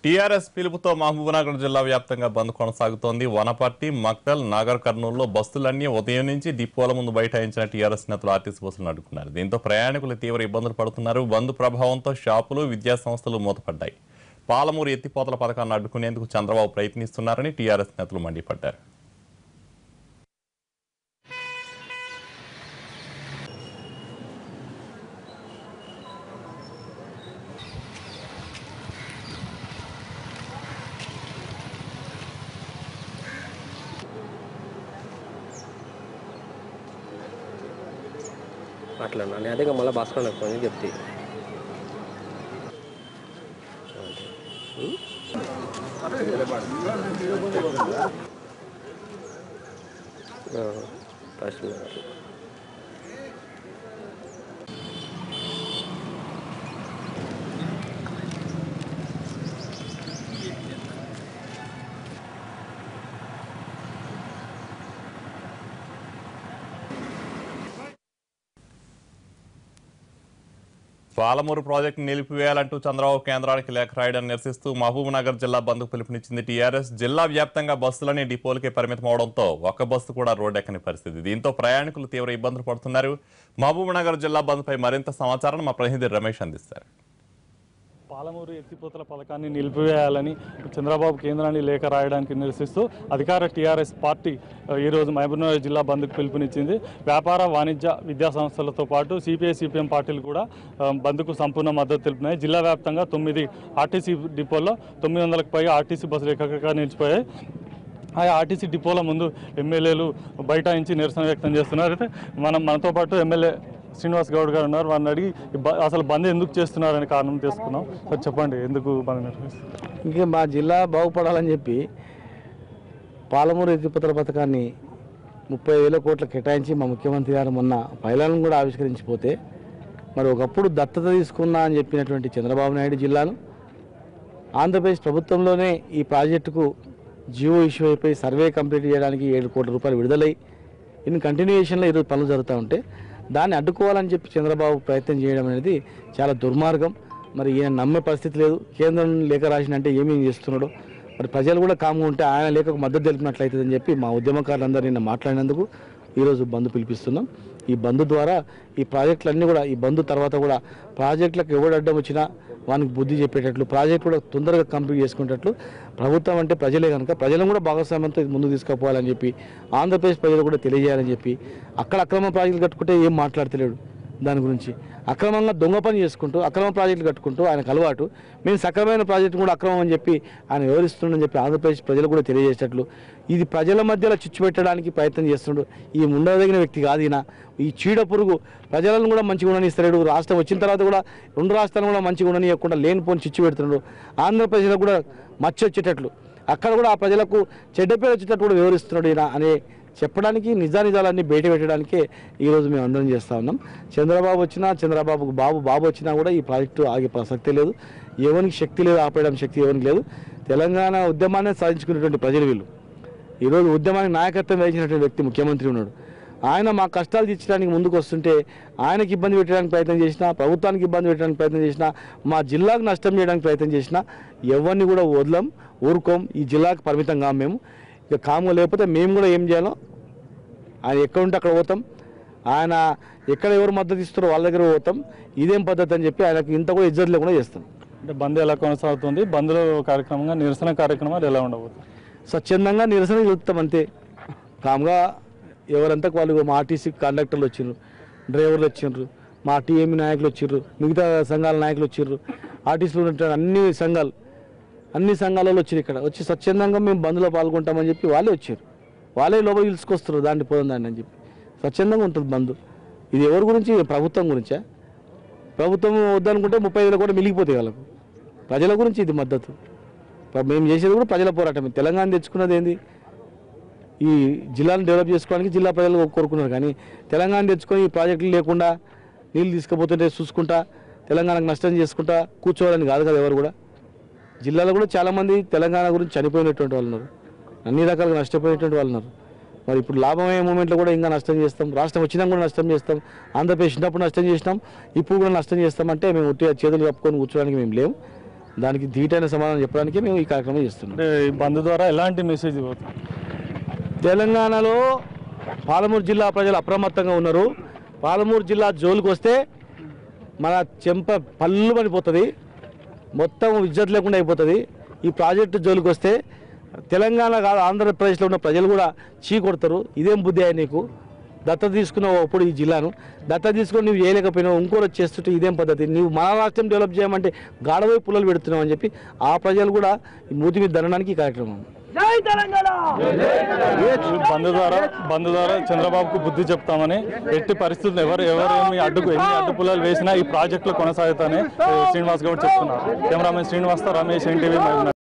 TRS పిలుపుతో మహబూబ్నగర్ జిల్లా వ్యాప్తంగా బంద్ కొనసాగుతోంది. వనపర్తి, మక్తల్, నాగర్ కర్నూలులో బస్సులన్నీ ఉదయం నుంచి డిపోల ముందు బైఠాయించిన టీఆర్ఎస్ నేతలు ఆర్టీసీ బస్సులను అడ్డుకున్నారు. దీంతో ప్రయాణికులు తీవ్ర ఇబ్బందులు పడుతున్నారు. బంద్ ప్రభావంతో షాపులు, విద్యా సంస్థలు మూతపడ్డాయి. పాలమూరు ఎత్తిపోతల పథకాన్ని అడ్డుకునేందుకు చంద్రబాబు ప్రయత్నిస్తున్నారని టీఆర్ఎస్ నేతలు మండిపడ్డారు. అట్లా నేను అదే మళ్ళీ భాస్కర్ ఫోన్ చెప్తే ఫస్ట్ పాలమూరు ప్రాజెక్టు నిలిపివేయాలంటూ చంద్రబాబు కేంద్రానికి లేఖ రాయడం నిరసిస్తూ మహబూబ్నగర్ జిల్లా బంద్కు పిలుపునిచ్చింది టీఆర్ఎస్. జిల్లా వ్యాప్తంగా బస్సులని డిపోలకే పరిమితం అవడంతో ఒక్క బస్సు కూడా రోడ్డెక్కని పరిస్థితి. దీంతో ప్రయాణికులు తీవ్ర ఇబ్బందులు పడుతున్నారు. మహబూబ్నగర్ జిల్లా బంద్పై మరింత సమాచారం మా ప్రతినిధి రమేష్ అందిస్తారు. పాలమూరు ఎత్తిపోతల పథకాన్ని నిలిపివేయాలని చంద్రబాబు కేంద్రాన్ని లేఖ రాయడానికి నిరసిస్తూ అధికార టీఆర్ఎస్ పార్టీ ఈరోజు మహబూబ్నగర్ జిల్లా బంద్కు పిలుపునిచ్చింది. వ్యాపార, వాణిజ్య, విద్యా సంస్థలతో పాటు సిపిఐ, సిపిఎం పార్టీలు కూడా బంద్కు సంపూర్ణ మద్దతు తెలిపినాయి. జిల్లా వ్యాప్తంగా 9 ఆర్టీసీ డిపోల్లో 900కు పైగా ఆర్టీసీ బస్సులు ఏకైకంగా నిలిచిపోయాయి. ఆ ఆర్టీసీ డిపోల ముందు ఎమ్మెల్యేలు బైఠాయించి నిరసన వ్యక్తం చేస్తున్నారు. అయితే మనతో పాటు ఎమ్మెల్యే శ్రీనివాస్ గౌడ్ గారు ఉన్నారు. వారిని అడిగి అసలు బంద్ ఎందుకు చేస్తున్నారని కారణం తీసుకున్నాం. సార్ చెప్పండి, ఎందుకు బంద్ నిర్వహిస్తారు? ఇంకా మా జిల్లా బాగుపడాలని చెప్పి పాలమూరు ఎత్తిపోతల పథకాన్ని 30,000 కోట్లు కేటాయించి మా ముఖ్యమంత్రి గారు మొన్న పైలాలను కూడా ఆవిష్కరించిపోతే, మరి ఒకప్పుడు దత్తత తీసుకున్నా అని చెప్పినటువంటి చంద్రబాబు నాయుడు జిల్లాను ఆంధ్రప్రదేశ్ ప్రభుత్వంలోనే ఈ ప్రాజెక్టుకు జియో ఇష్యూ అయిపోయి సర్వే కంప్లీట్ చేయడానికి 7 కోట్ల రూపాయలు విడుదలై ఇన్ కంటిన్యూయేషన్లో ఈరోజు పనులు జరుగుతూ ఉంటే దాన్ని అడ్డుకోవాలని చెప్పి చంద్రబాబు ప్రయత్నం చేయడం అనేది చాలా దుర్మార్గం. మరి ఈయన నమ్మే పరిస్థితి లేదు. కేంద్రం లేఖ రాసినంటే ఏమేమి చేస్తున్నాడో, మరి ప్రజలు కూడా కామ్గా ఉంటే ఆయన లేఖకు మద్దతు తెలిపినట్లయితుందని చెప్పి మా ఉద్యమకారులందరూ నిన్న మాట్లాడినందుకు ఈరోజు బంద్ పిలిపిస్తున్నాం. ఈ బంద్ ద్వారా ఈ ప్రాజెక్టులన్నీ కూడా, ఈ బంద్ తర్వాత కూడా ప్రాజెక్టులకు ఎవడు అడ్డం వచ్చినా వానికి బుద్ధి చెప్పేటట్లు, ప్రాజెక్టు కూడా తొందరగా కంప్లీట్ చేసుకునేటట్లు ప్రభుత్వం అంటే ప్రజలే కనుక ప్రజలను కూడా భాగస్వామ్యంతో ముందుకు తీసుకుపోవాలని చెప్పి ఆంధ్రప్రదేశ్ ప్రజలు కూడా తెలియజేయాలని చెప్పి, అక్కడ అక్రమ ప్రాజెక్టులు కట్టుకుంటే ఏం మాట్లాడతలేడు దాని గురించి. అక్రమంగా దొంగ పని చేసుకుంటూ అక్రమ ప్రాజెక్టులు కట్టుకుంటూ ఆయనకు అలవాటు. మేము సక్రమైన ప్రాజెక్టు కూడా అక్రమం అని చెప్పి ఆయన వివరిస్తుండని చెప్పి ఆంధ్రప్రదేశ్ ప్రజలు కూడా తెలియజేసేటట్లు ఇది ప్రజల మధ్యలో చిచ్చు పెట్టడానికి ప్రయత్నం చేస్తుండు. ఈ ఉండదగిన వ్యక్తి కాదు ఈయన. ఈ చీడ పురుగు ప్రజలను కూడా మంచిగా ఉండనిస్తాడు. రాష్ట్రం వచ్చిన తర్వాత కూడా 2 రాష్ట్రాలను కూడా మంచిగా ఉండనియకుండా లేనిపోని చిచ్చు పెడుతున్నాడు. ఆంధ్రప్రదేశ్లో కూడా మచ్చ వచ్చేటట్లు, అక్కడ కూడా ఆ ప్రజలకు చెడ్డ పేరు వచ్చేటట్టు కూడా వివరిస్తున్నాడు ఈయన అనే చెప్పడానికి, నిజానిజాలన్నీ బయట పెట్టడానికే ఈరోజు మేము అందరం చేస్తూ ఉన్నాం. చంద్రబాబు వచ్చినా, చంద్రబాబుకు బాబు వచ్చినా కూడా ఈ ప్రాజెక్టు ఆగే ప్రసక్తే లేదు. ఎవరికి శక్తి లేదు, ఆపేయడం శక్తి ఎవరికి లేదు. తెలంగాణ ఉద్యమాన్ని సాధించుకునేటువంటి ప్రజలు వీళ్ళు. ఈరోజు ఉద్యమానికి నాయకత్వం వహించినటువంటి వ్యక్తి ముఖ్యమంత్రి ఉన్నాడు. ఆయన మా కష్టాలు తీర్చడానికి ముందుకు వస్తుంటే ఆయనకి ఇబ్బంది పెట్టడానికి ప్రయత్నం చేసినా, ప్రభుత్వానికి ఇబ్బంది పెట్టడానికి ప్రయత్నం చేసినా, మా జిల్లాకు నష్టం చేయడానికి ప్రయత్నం చేసినా ఎవరిని కూడా ఊరుకోం. ఈ జిల్లాకు పరిమితంగా మేము ఇక కామ్గా లేకపోతే మేము కూడా ఏం చేయాలో ఆయన ఎక్కడ ఉంటే అక్కడ పోతాం. ఆయన ఎక్కడ ఎవరు మద్దతు ఇస్తారో వాళ్ళ దగ్గర పోతాం. ఇదేం పద్ధతి అని చెప్పి ఆయనకు ఇంత కూడా ఇజ్జత్ లేకుండా చేస్తాం. అంటే బంద్ ఎలా కొనసాగుతుంది? బంద్లో కార్యక్రమంగా నిరసన కార్యక్రమాలు ఎలా ఉండబోతుంది? స్వచ్ఛందంగా నిరసన చూస్తాం అంతే. కామ్గా ఎవరంతా వాళ్ళు మా ఆర్టీసీ కండక్టర్లు వచ్చిర్రు, డ్రైవర్లు వచ్చిర్రు, మా టీఎంఈ నాయకులు వచ్చిర్రు, మిగతా సంఘాల నాయకులు వచ్చిర్రు, ఆర్టీసీలో ఉంటే అన్ని సంఘాలలో వచ్చారు. ఇక్కడ వచ్చి స్వచ్ఛందంగా మేము బంద్లో పాల్గొంటామని చెప్పి వాళ్ళే వచ్చారు. వాళ్ళే లోపల పిలుచుకొస్తారు దాన్ని పోదాం అని చెప్పి. స్వచ్ఛందంగా ఉంటుంది బంద్. ఇది ఎవరి గురించి? ప్రభుత్వం గురించా? ప్రభుత్వం వద్దనుకుంటే 30,000 కూడా మిగిలిపోతాయి వాళ్ళకు. ప్రజల గురించి ఇది మద్దతు. మేము చేసేది కూడా ప్రజల పోరాటం. తెలంగాణ తెచ్చుకున్నది ఏంది? ఈ జిల్లాను డెవలప్ చేసుకోవడానికి జిల్లా ప్రజలు కోరుకున్నారు. కానీ తెలంగాణ తెచ్చుకొని ఈ ప్రాజెక్టులు లేకుండా నీళ్ళు తీసుకుపోతుంటే చూసుకుంటా తెలంగాణకు నష్టం చేసుకుంటా కూర్చోవాలని కాదు కదా ఎవరు కూడా. జిల్లాలో కూడా చాలామంది తెలంగాణ గురించి చనిపోయినటువంటి వాళ్ళు ఉన్నారు, అన్ని రకాలుగా నష్టపోయినటువంటి వాళ్ళు ఉన్నారు. మరి ఇప్పుడు లాభమయ్యే మూమెంట్లో కూడా ఇంకా నష్టం చేస్తాం, రాష్ట్రం వచ్చినా కూడా నష్టం చేస్తాం, ఆంధ్రప్రదేశ్ ఉన్నప్పుడు నష్టం చేసినాం, ఇప్పుడు కూడా నష్టం చేస్తామంటే మేము ఉట్టిగా చేతులు కప్పుకొని కూర్చోడానికి మేము లేము. దానికి ధీటైన సమాధానం చెప్పడానికి మేము ఈ కార్యక్రమం చేస్తున్నాం. అంటే ఈ బంద్ ద్వారా ఎలాంటి మెసేజ్ ఇవ్వదు? తెలంగాణలో పాలమూరు జిల్లా ప్రజలు అప్రమత్తంగా ఉన్నారు. పాలమూరు జిల్లా జోలికి వస్తే మన చెంప పళ్ళు పడిపోతుంది, మొత్తం ఇజ్జత్ లేకుండా అయిపోతుంది. ఈ ప్రాజెక్టు జోలికి వస్తే తెలంగాణ కాదు ఆంధ్రప్రదేశ్లో ఉన్న ప్రజలు కూడా చీ కొడతారు. ఇదేం బుద్ధి అయ్యా నీకు, దత్తత తీసుకున్నావు అప్పుడు ఈ జిల్లాను, దత్తత తీసుకొని నువ్వు చేయలేకపోయినావు, ఇంకోటి చేస్తుంటే ఇదేం పద్ధతి, నువ్వు మన రాష్ట్రం డెవలప్ చేయమంటే గాడపోయి పుల్లలు పెడుతున్నావు అని చెప్పి ఆ ప్రజలు కూడా ఈ మూతి మీద దండడానికి ఈ కార్యక్రమం. బంద్ ద్వారా చంద్రబాబుకు బుద్ధి చెప్తామని, ఎట్టి పరిస్థితులు ఎవరేమి ఎన్ని అడ్డుపుల్లలు వేసినా ఈ ప్రాజెక్టులు కొనసాగుతాయని శ్రీనివాస్ గౌడ్ చెప్తున్నారు. కెమెరామెన్ శ్రీనివాస్తో రమేష్, ఎన్టీవీ.